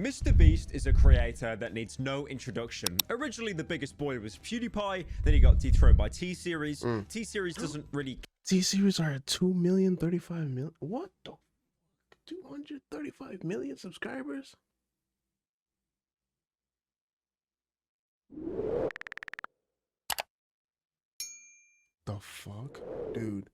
Mrbeast is a creator that needs no introduction. Originally, the biggest boy was PewDiePie, then he got dethroned by T-Series. T-Series doesn't really... T-Series are at 2,035,000. What the? 235 million subscribers? The fuck? Dude.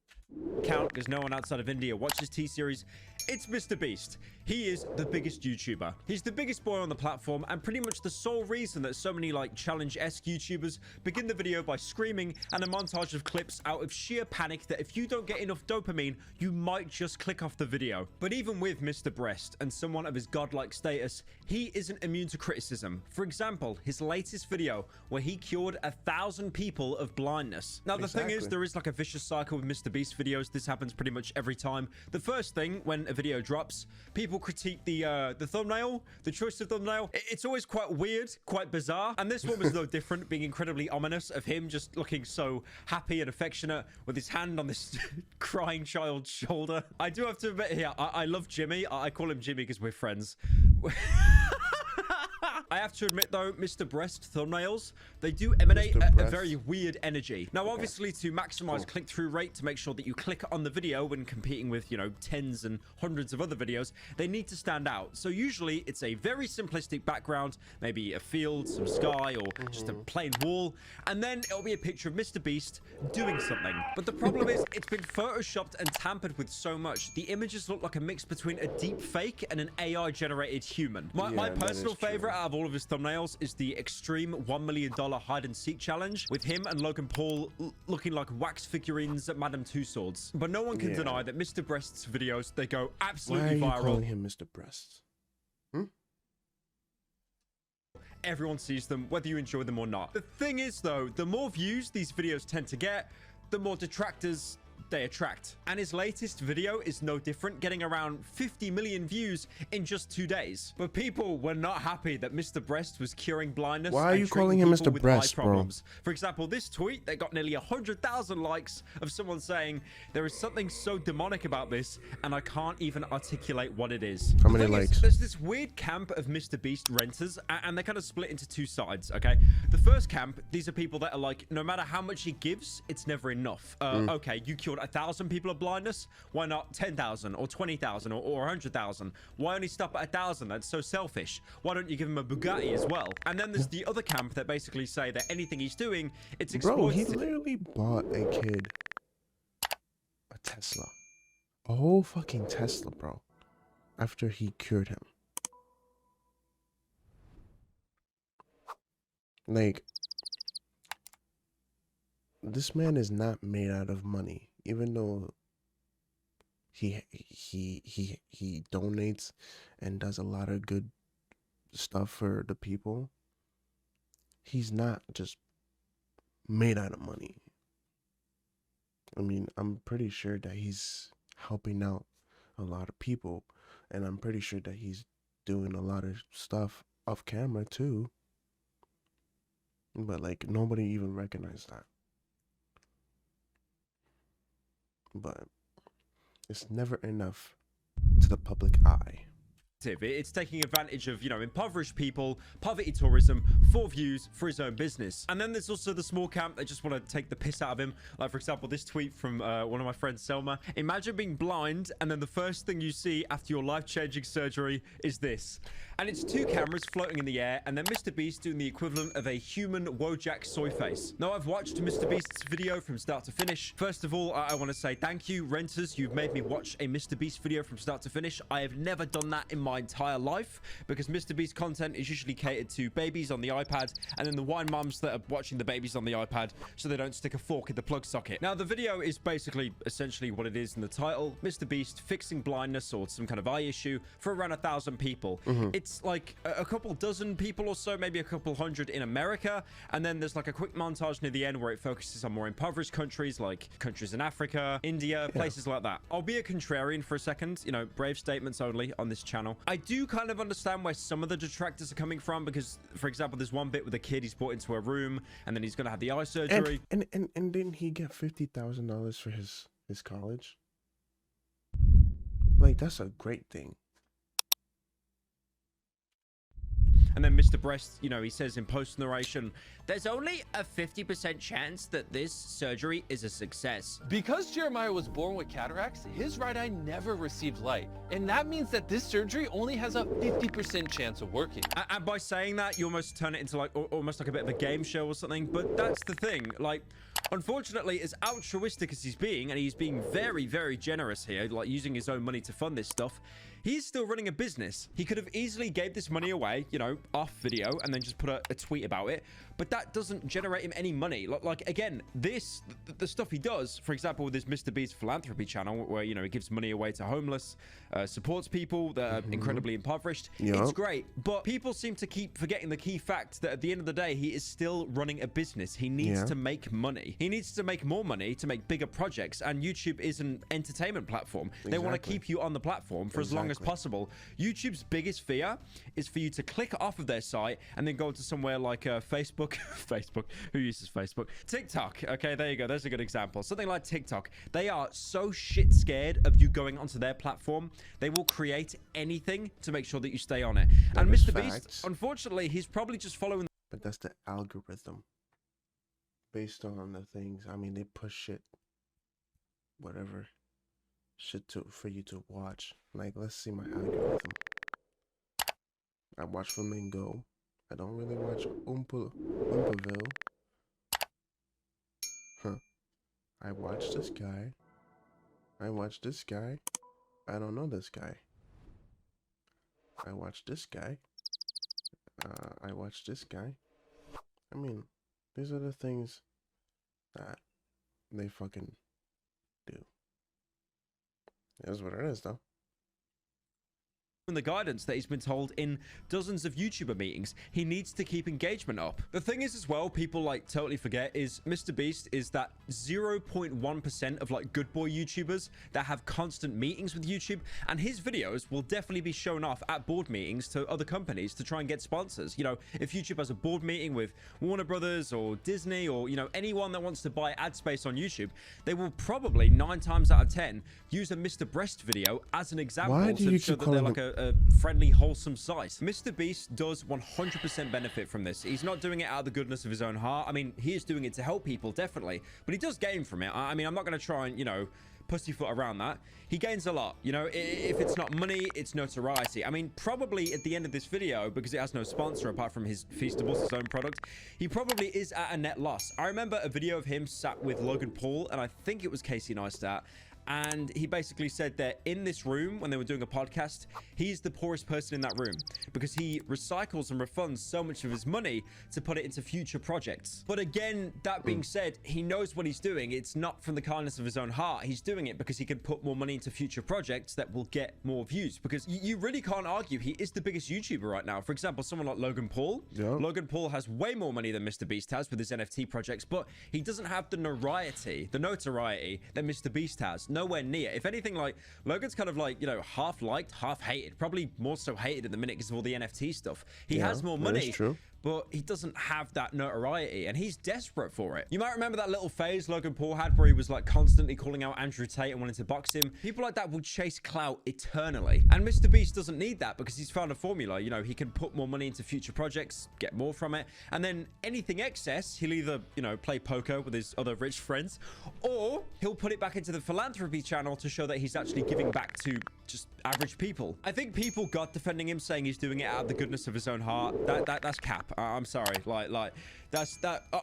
count because no one outside of India watches T-Series. It's Mrbeast. He is the biggest YouTuber. He's the biggest boy on the platform and pretty much the sole reason that so many like challenge-esque YouTubers begin the video by screaming and a montage of clips out of sheer panic that if you don't get enough dopamine, you might just click off the video. But even with Mrbeast and someone of his godlike status, he isn't immune to criticism. For example, his latest video where he cured 1,000 people of blindness. Now, the thing is, there is like a vicious cycle with Mrbeast videos. This happens pretty much every time. The first thing, when a video drops, people critique the thumbnail, the choice of thumbnail. It's always quite weird, quite bizarre. And this one was no different, being incredibly ominous of him just looking so happy and affectionate with his hand on this crying child's shoulder. I do have to admit here, I love Jimmy. I call him Jimmy because we're friends. I have to admit though, Mrbeast thumbnails, they do emanate a very weird energy. Now, obviously, to maximize click-through rate, to make sure that you click on the video when competing with, you know, tens and hundreds of other videos, they need to stand out. So usually it's a very simplistic background, maybe a field, some sky, or just a plain wall. And then it'll be a picture of Mrbeast doing something. But the problem is it's been photoshopped and tampered with so much. The images look like a mix between a deep fake and an AI generated human. My personal favorite out of all of his thumbnails is the extreme $1 million hide and seek challenge with him and Logan Paul looking like wax figurines at Madame Tussauds. But no one can deny that Mrbeast's videos, they go absolutely viral. Why are you calling him Mrbeast? Everyone sees them, whether you enjoy them or not. The thing is though, the more views these videos tend to get, the more detractors they attract. And his latest video is no different, getting around 50 million views in just 2 days. But people were not happy that Mrbeast was curing blindness. Why are you calling him Mrbeast, bro? For example, this tweet that got nearly 100,000 likes of someone saying, "There is something so demonic about this, and I can't even articulate what it is." How many likes? There's this weird camp of Mrbeast renters, and they're kind of split into two sides, okay? The first camp, these are people that are like, no matter how much he gives, it's never enough. Okay, you cured 1,000 people of blindness. Why not 10,000 or 20,000 or 100,000? Why only stop at 1,000? That's so selfish. Why don't you give him a Bugatti as well? And then there's the other camp that basically say that anything he's doing, it's exploitative. Bro, he literally bought a kid a Tesla. A whole fucking Tesla, bro. After he cured him. Like, this man is not made out of money, even though he donates and does a lot of good stuff for the people. He's not just made out of money. I mean, I'm pretty sure that he's helping out a lot of people, and I'm pretty sure that he's doing a lot of stuff off camera too. But like, nobody even recognized that. But it's never enough to the public eye. It's taking advantage of, you know, impoverished people, poverty tourism, for views, for his own business. And then there's also the small camp that just want to take the piss out of him. Like, for example, this tweet from one of my friends, Selma. Imagine being blind, and then the first thing you see after your life-changing surgery is this. And it's two cameras floating in the air, and then Mrbeast doing the equivalent of a human Wojak soy face. Now, I've watched Mrbeast's video from start to finish. First of all, I want to say thank you, renters. You've made me watch a Mrbeast video from start to finish. I have never done that in my entire life, because Mrbeast content is usually catered to babies on the iPad, and then the wine mums that are watching the babies on the iPad so they don't stick a fork in the plug socket. Now, the video is basically essentially what it is in the title: Mrbeast fixing blindness or some kind of eye issue for around 1,000 people. It's like a couple dozen people or so, maybe a couple hundred in America, and then there's like a quick montage near the end where it focuses on more impoverished countries, like countries in Africa, India, places like that. I'll be a contrarian for a second, you know, brave statements only on this channel. I do kind of understand where some of the detractors are coming from, because, for example, there's one bit with a kid he's brought into a room, and then he's gonna have the eye surgery. And didn't he get $50,000 for his college? Like, that's a great thing. And then Mr. Breast, you know, he says in post narration, there's only a 50% chance that this surgery is a success. Because Jeremiah was born with cataracts, his right eye never received light. And that means that this surgery only has a 50% chance of working. And by saying that, you almost turn it into like almost like a bit of a game show or something. But that's the thing. Like, unfortunately, as altruistic as he's being, and he's being very, very generous here, like using his own money to fund this stuff, he's still running a business. He could have easily gave this money away, you know, off video, and then just put a tweet about it. But that doesn't generate him any money. Like again, the stuff he does, for example, with this Mrbeast philanthropy channel, where, you know, he gives money away to homeless, supports people that are incredibly impoverished. Yep. It's great. But people seem to keep forgetting the key fact that at the end of the day, he is still running a business. He needs to make money. He needs to make more money to make bigger projects. And YouTube is an entertainment platform. They want to keep you on the platform for as long as possible. YouTube's biggest fear is for you to click off of their site and then go to somewhere like Facebook. Facebook. Who uses Facebook? TikTok. Okay, there you go. There's a good example. Something like TikTok. They are so shit scared of you going onto their platform. They will create anything to make sure that you stay on it. And Mrbeast, unfortunately, he's probably just following. But that's the algorithm. Based on the things. I mean, they push shit. Whatever. Shit for you to watch. Like, let's see my algorithm. I watch Flamingo. I don't really watch Oompaville. Huh. I watch this guy. I watch this guy. I don't know this guy. I watch this guy. I watch this guy. I mean, these are the things that they fucking do. That's what it is, though. The guidance that he's been told in dozens of YouTuber meetings. He needs to keep engagement up. The thing is as well, people like totally forget, is Mrbeast is that 0.1% of like good boy YouTubers that have constant meetings with YouTube, and his videos will definitely be shown off at board meetings to other companies to try and get sponsors. You know, if YouTube has a board meeting with Warner Brothers or Disney or, you know, anyone that wants to buy ad space on YouTube, they will probably 9 times out of 10 use a Mrbeast video as an example to show that they're like a friendly, wholesome site. Mrbeast does 100% benefit from this. He's not doing it out of the goodness of his own heart. I mean, he is doing it to help people, definitely, but he does gain from it. I mean, I'm not going to try and, you know, pussyfoot around that. He gains a lot. You know, if it's not money, it's notoriety. I mean, probably at the end of this video, because it has no sponsor apart from his Feastables, his own product, he probably is at a net loss. I remember a video of him sat with Logan Paul, and I think it was Casey Neistat, and he basically said that in this room, when they were doing a podcast, he's the poorest person in that room because he recycles and refunds so much of his money to put it into future projects. But again, that being said, he knows what he's doing. It's not from the kindness of his own heart. He's doing it because he can put more money into future projects that will get more views, because you really can't argue he is the biggest YouTuber right now. For example, someone like Logan Paul. Logan Paul has way more money than Mrbeast has with his NFT projects, but he doesn't have the notoriety that Mrbeast has. Nowhere near. If anything, like, Logan's kind of like, you know, half liked, half hated. Probably more so hated at the minute because of all the NFT stuff. He has more money, but he doesn't have that notoriety, and he's desperate for it. You might remember that little phase Logan Paul had where he was like constantly calling out Andrew Tate and wanting to box him. People like that will chase clout eternally, and Mrbeast doesn't need that because he's found a formula. You know, he can put more money into future projects, get more from it, and then anything excess, he'll either, you know, play poker with his other rich friends, or he'll put it back into the philanthropy channel to show that he's actually giving back to just average people. I think people got defending him, saying he's doing it out of the goodness of his own heart. That's cap. I'm sorry. Like that's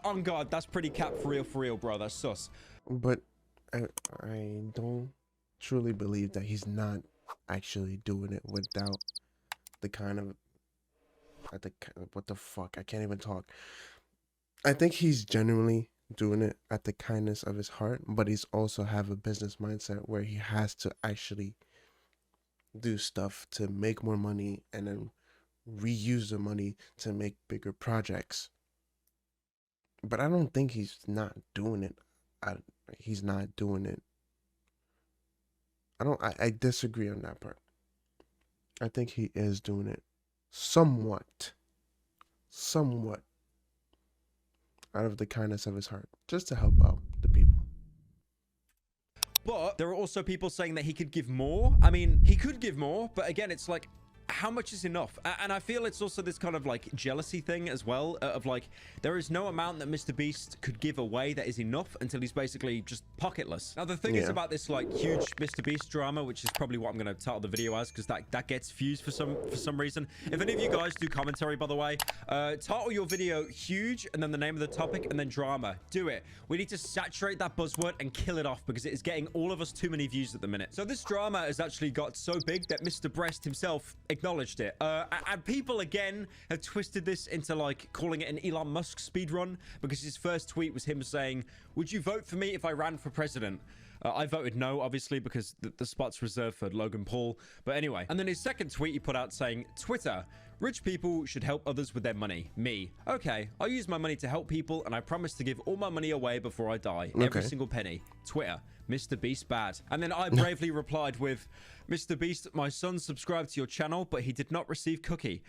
on God, that's pretty cap for real, bro. That's sus. But I don't truly believe that he's not actually doing it without the kind of what the fuck? I can't even talk. I think he's genuinely doing it at the kindness of his heart, but he's also have a business mindset where he has to actually do stuff to make more money and then reuse the money to make bigger projects. But I don't think he's not doing it. He's not doing it. I disagree on that part. I think he is doing it somewhat out of the kindness of his heart, just to help out the people. But there are also people saying that he could give more. I mean, he could give more, but again, it's like, how much is enough? And I feel it's also this kind of like jealousy thing as well, of like, there is no amount that Mr. Beast could give away that is enough until he's basically just pocketless. Now, the thing is about this like huge Mr. Beast drama, which is probably what I'm going to title the video as, because that gets views for some reason. If any of you guys do commentary, by the way, title your video huge and then the name of the topic and then drama. Do it. We need to saturate that buzzword and kill it off because it is getting all of us too many views at the minute. So this drama has actually got so big that Mr. Breast himself acknowledged it. And people again have twisted this into like calling it an Elon Musk speedrun because his first tweet was him saying, "Would you vote for me if I ran for president?" I voted no, obviously, because the spot's reserved for Logan Paul. But anyway, and then his second tweet he put out saying, "Twitter, rich people should help others with their money. Me. Okay, I'll use my money to help people, and I promise to give all my money away before I die. Every single penny. Twitter, Mr. Beast bad." And then I bravely replied with, "Mr. Beast, my son subscribed to your channel, but he did not receive cookie.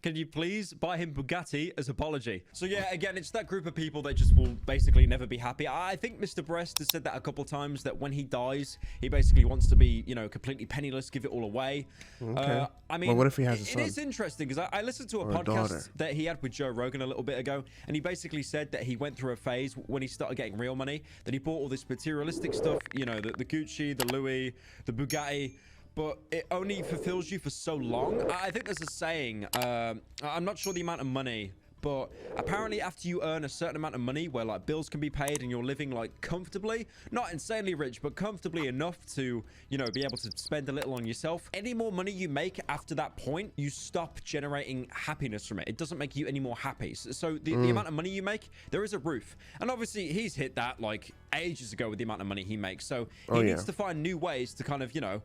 Can you please buy him Bugatti as apology?" So yeah, again, it's that group of people that just will basically never be happy. I think Mr. Breast has said that a couple times, that when he dies, he basically wants to be, you know, completely penniless, give it all away. Okay. I mean, well, what if he has a son? It is interesting because I listened to a podcast that he had with Joe Rogan a little bit ago, and he basically said that he went through a phase when he started getting real money, that he bought all this materialistic stuff, you know, the Gucci, the Louis, the Bugatti, but it only fulfills you for so long. I think there's a saying, I'm not sure the amount of money, but apparently after you earn a certain amount of money where like bills can be paid and you're living like comfortably, not insanely rich, but comfortably enough to, you know, be able to spend a little on yourself, any more money you make after that point, you stop generating happiness from it. It doesn't make you any more happy. So the amount of money you make, there is a roof. And obviously he's hit that like ages ago with the amount of money he makes. So he needs to find new ways to kind of, you know,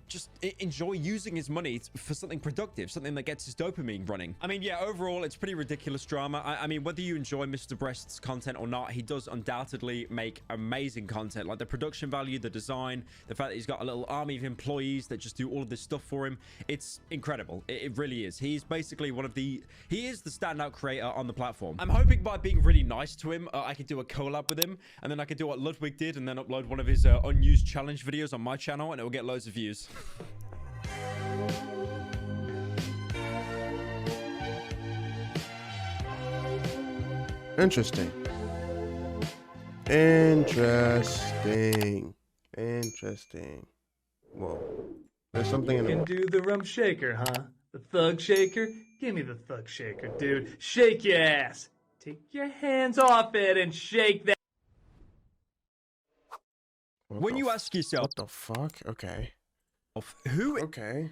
just enjoy using his money for something productive, something that gets his dopamine running. I mean, yeah, overall, it's pretty ridiculous drama. I mean, whether you enjoy Mr. Breast's content or not, he does undoubtedly make amazing content. Like the production value, the design, the fact that he's got a little army of employees that just do all of this stuff for him. It's incredible. It really is. He's basically he is the standout creator on the platform. I'm hoping by being really nice to him, I could do a collab with him, and then I could do what Ludwig did and then upload one of his unused challenge videos on my channel, and it will get loads of views. Interesting. Whoa. There's something in You can do the rump shaker, huh? The thug shaker? Give me the thug shaker, dude. Shake your ass. Take your hands off it and shake that. When you ask yourself, what the fuck? Okay. who Okay.